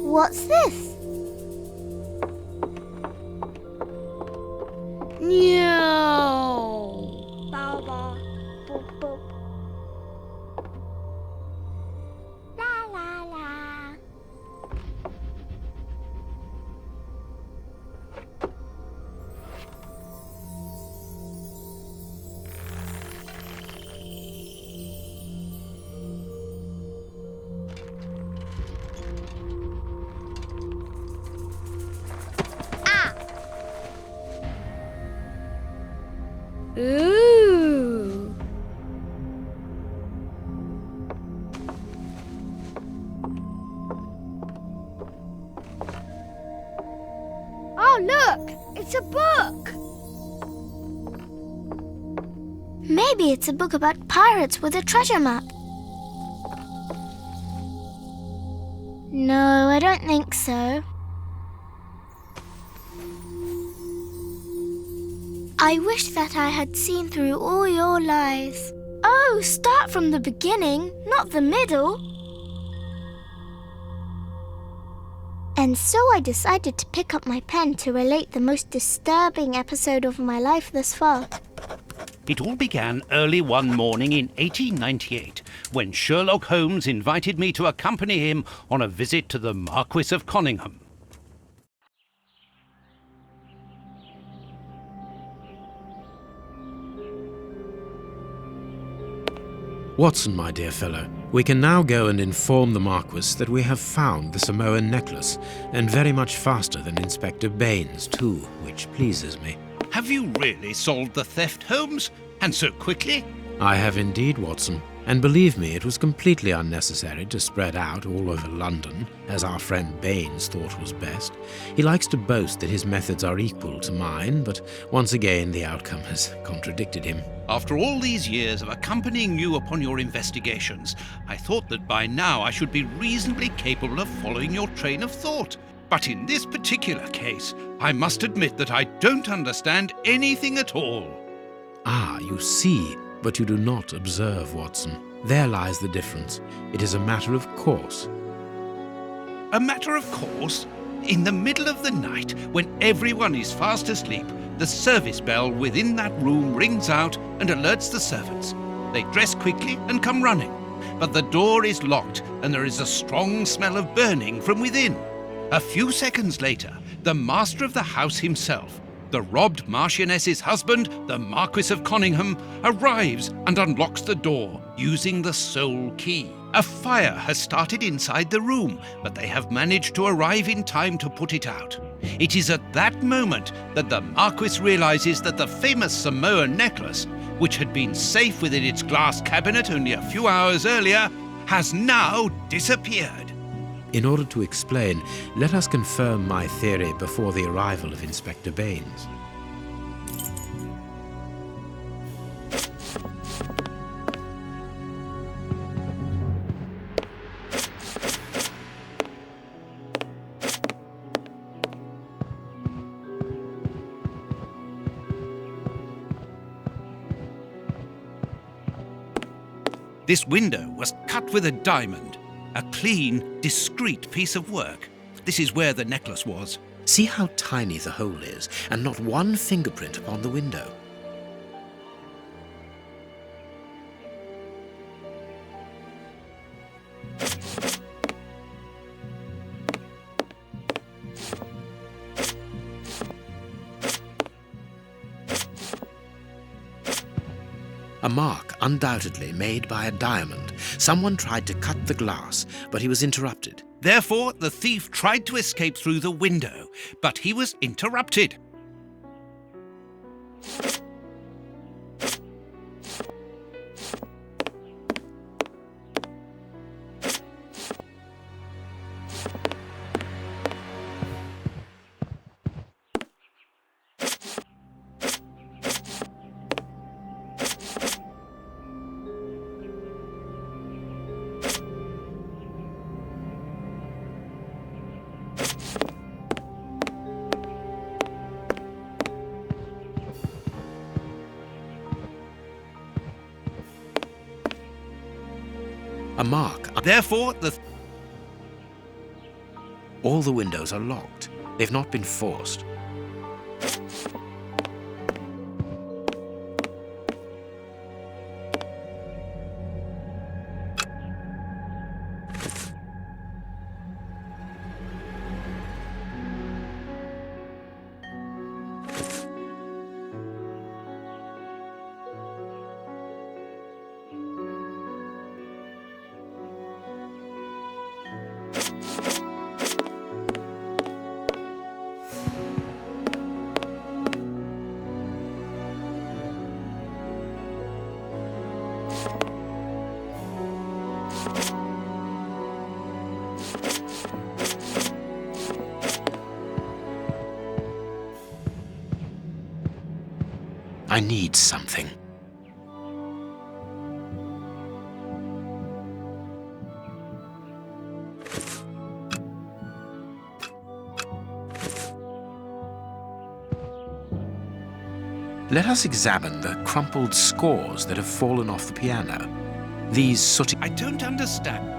What's this? No. Bow, bow, boop, boop. La, la, la. Ooh. Oh, look! It's a book! Maybe it's a book about pirates with a treasure map. No, I don't think so. I wish that I had seen through all your lies. Oh, start from the beginning, not the middle. And so I decided to pick up my pen to relate the most disturbing episode of my life thus far. It all began early one morning in 1898, when Sherlock Holmes invited me to accompany him on a visit to the Marquis of Conyngham. Watson, my dear fellow, we can now go and inform the Marquis that we have found the Samoan necklace, and very much faster than Inspector Baines, too, which pleases me. Have you really solved the theft, Holmes? And so quickly? I have indeed, Watson, and believe me, it was completely unnecessary to spread out all over London, as our friend Baines thought was best. He likes to boast that his methods are equal to mine, but once again the outcome has contradicted him. After all these years of accompanying you upon your investigations, I thought that by now I should be reasonably capable of following your train of thought. But in this particular case, I must admit that I don't understand anything at all. Ah, you see, but you do not observe, Watson. There lies the difference. It is a matter of course. A matter of course? In the middle of the night, when everyone is fast asleep, the service bell within that room rings out and alerts the servants. They dress quickly and come running, but the door is locked and there is a strong smell of burning from within. A few seconds later, the master of the house himself, the robbed Marchioness's husband, the Marquis of Conyngham, arrives and unlocks the door using the sole key. A fire has started inside the room, but they have managed to arrive in time to put it out. It is at that moment that the Marquis realizes that the famous Samoan necklace, which had been safe within its glass cabinet only a few hours earlier, has now disappeared. In order to explain, let us confirm my theory before the arrival of Inspector Baines. This window was cut with a diamond, a clean, discreet piece of work. This is where the necklace was. See how tiny the hole is, and not one fingerprint upon the window. A mark, undoubtedly made by a diamond. Someone tried to cut the glass, but he was interrupted. Therefore, the thief tried to escape through the window, but he was interrupted. A mark. Therefore, All the windows are locked. They've not been forced. I need something. Let us examine the crumpled scores that have fallen off the piano. These sooty... I don't understand.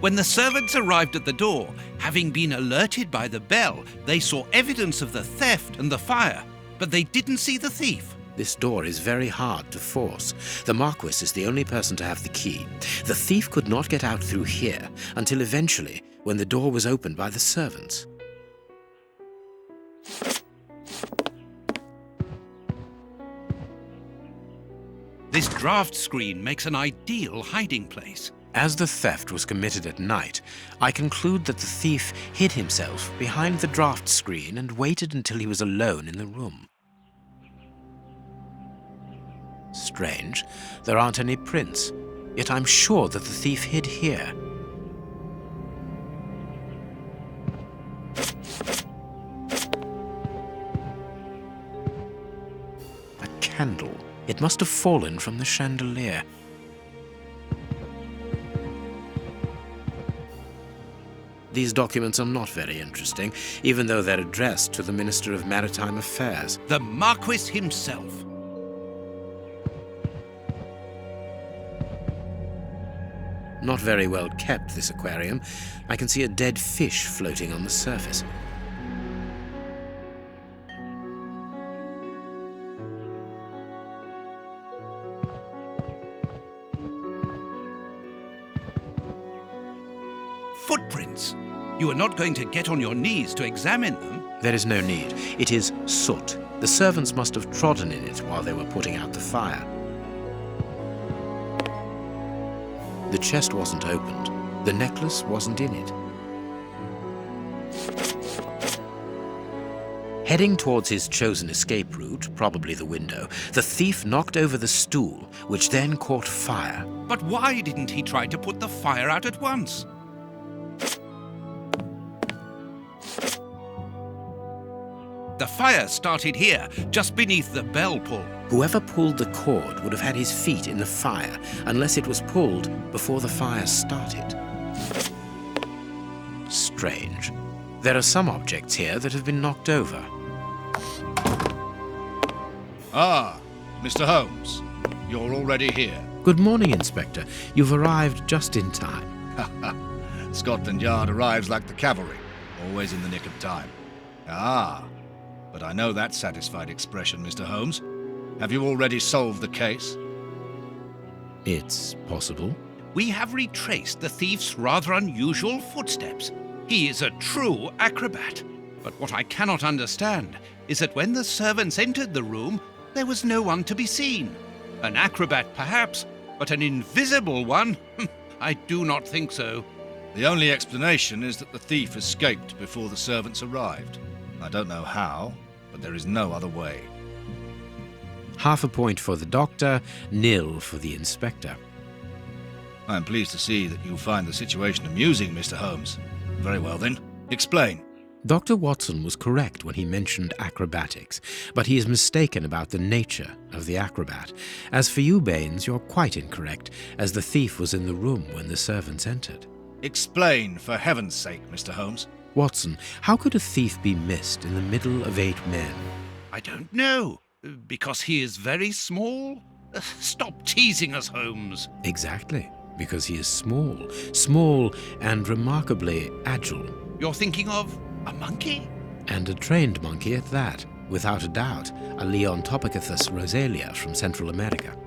When the servants arrived at the door, having been alerted by the bell, they saw evidence of the theft and the fire, but they didn't see the thief. This door is very hard to force. The Marquis is the only person to have the key. The thief could not get out through here until eventually, when the door was opened by the servants. This draft screen makes an ideal hiding place. As the theft was committed at night, I conclude that the thief hid himself behind the draft screen and waited until he was alone in the room. Strange, there aren't any prints, yet I'm sure that the thief hid here. A candle. It must have fallen from the chandelier. These documents are not very interesting, even though they're addressed to the Minister of Maritime Affairs. The Marquis himself. Not very well kept, this aquarium. I can see a dead fish floating on the surface. Footprints. You are not going to get on your knees to examine them. There is no need. It is soot. The servants must have trodden in it while they were putting out the fire. The chest wasn't opened. The necklace wasn't in it. Heading towards his chosen escape route, probably the window, the thief knocked over the stool, which then caught fire. But why didn't he try to put the fire out at once? The fire started here, just beneath the bell pull. Whoever pulled the cord would have had his feet in the fire, unless it was pulled before the fire started. Strange. There are some objects here that have been knocked over. Ah, Mr. Holmes, you're already here. Good morning, Inspector. You've arrived just in time. Scotland Yard arrives like the cavalry, always in the nick of time. Ah, but I know that satisfied expression, Mr. Holmes. Have you already solved the case? It's possible. We have retraced the thief's rather unusual footsteps. He is a true acrobat. But what I cannot understand is that when the servants entered the room, there was no one to be seen. An acrobat, perhaps, but an invisible one? I do not think so. The only explanation is that the thief escaped before the servants arrived. I don't know how, but there is no other way. Half a point for the doctor, nil for the inspector. I am pleased to see that you find the situation amusing, Mr. Holmes. Very well then, explain. Dr. Watson was correct when he mentioned acrobatics, but he is mistaken about the nature of the acrobat. As for you, Baines, you're quite incorrect, as the thief was in the room when the servants entered. Explain, for heaven's sake, Mr. Holmes. Watson, how could a thief be missed in the middle of 8 men? I don't know. Because he is very small? Stop teasing us, Holmes. Exactly, because he is small and remarkably agile. You're thinking of a monkey? And a trained monkey at that, without a doubt, a Leontopithecus rosalia from Central America.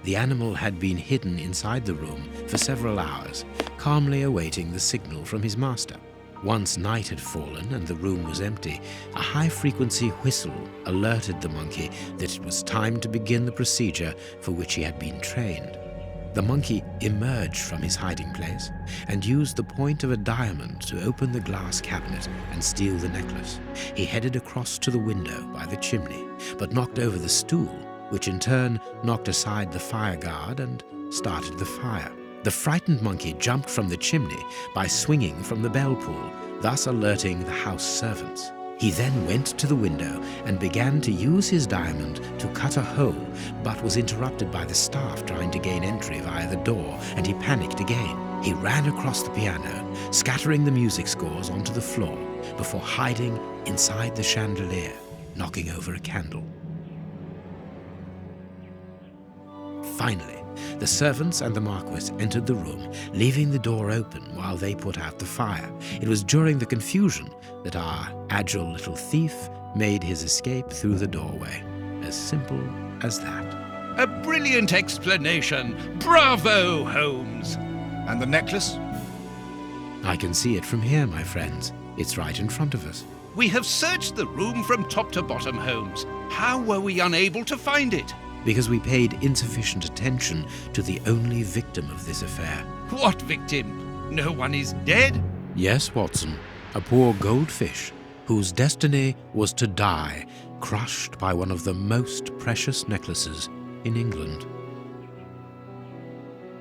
The animal had been hidden inside the room for several hours, calmly awaiting the signal from his master. Once night had fallen and the room was empty, a high-frequency whistle alerted the monkey that it was time to begin the procedure for which he had been trained. The monkey emerged from his hiding place and used the point of a diamond to open the glass cabinet and steal the necklace. He headed across to the window by the chimney, but knocked over the stool, which in turn knocked aside the fire guard and started the fire. The frightened monkey jumped from the chimney by swinging from the bell pull, thus alerting the house servants. He then went to the window and began to use his diamond to cut a hole, but was interrupted by the staff trying to gain entry via the door, and he panicked again. He ran across the piano, scattering the music scores onto the floor, before hiding inside the chandelier, knocking over a candle. Finally, the servants and the Marquis entered the room, leaving the door open while they put out the fire. It was during the confusion that our agile little thief made his escape through the doorway. As simple as that. A brilliant explanation. Bravo, Holmes. And the necklace? I can see it from here, my friends. It's right in front of us. We have searched the room from top to bottom, Holmes. How were we unable to find it? Because we paid insufficient attention to the only victim of this affair. What victim? No one is dead? Yes, Watson, a poor goldfish whose destiny was to die, crushed by one of the most precious necklaces in England.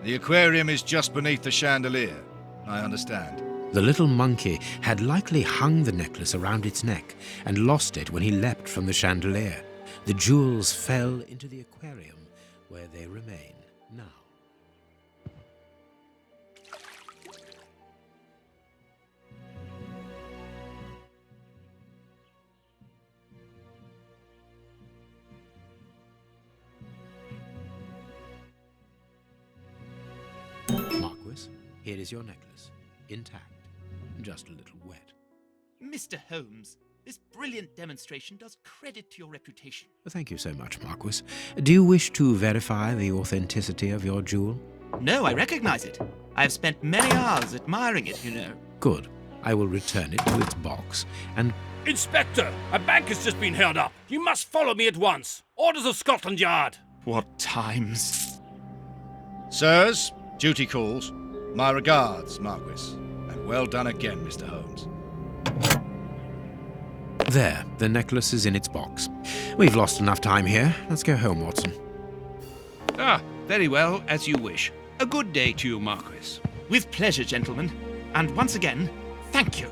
The aquarium is just beneath the chandelier. I understand. The little monkey had likely hung the necklace around its neck and lost it when he leapt from the chandelier. The jewels fell into the aquarium, where they remain now. Marquis, here is your necklace, intact, just a little wet. Mr. Holmes, this brilliant demonstration does credit to your reputation. Thank you so much, Marquis. Do you wish to verify the authenticity of your jewel? No, I recognize it. I have spent many hours admiring it, you know. Good. I will return it to its box and... Inspector, a bank has just been held up. You must follow me at once. Orders of Scotland Yard. What times? Sirs, duty calls. My regards, Marquis. And well done again, Mr. Holmes. There, the necklace is in its box. We've lost enough time here. Let's go home, Watson. Ah, very well, as you wish. A good day to you, Marquis. With pleasure, gentlemen. And once again, thank you.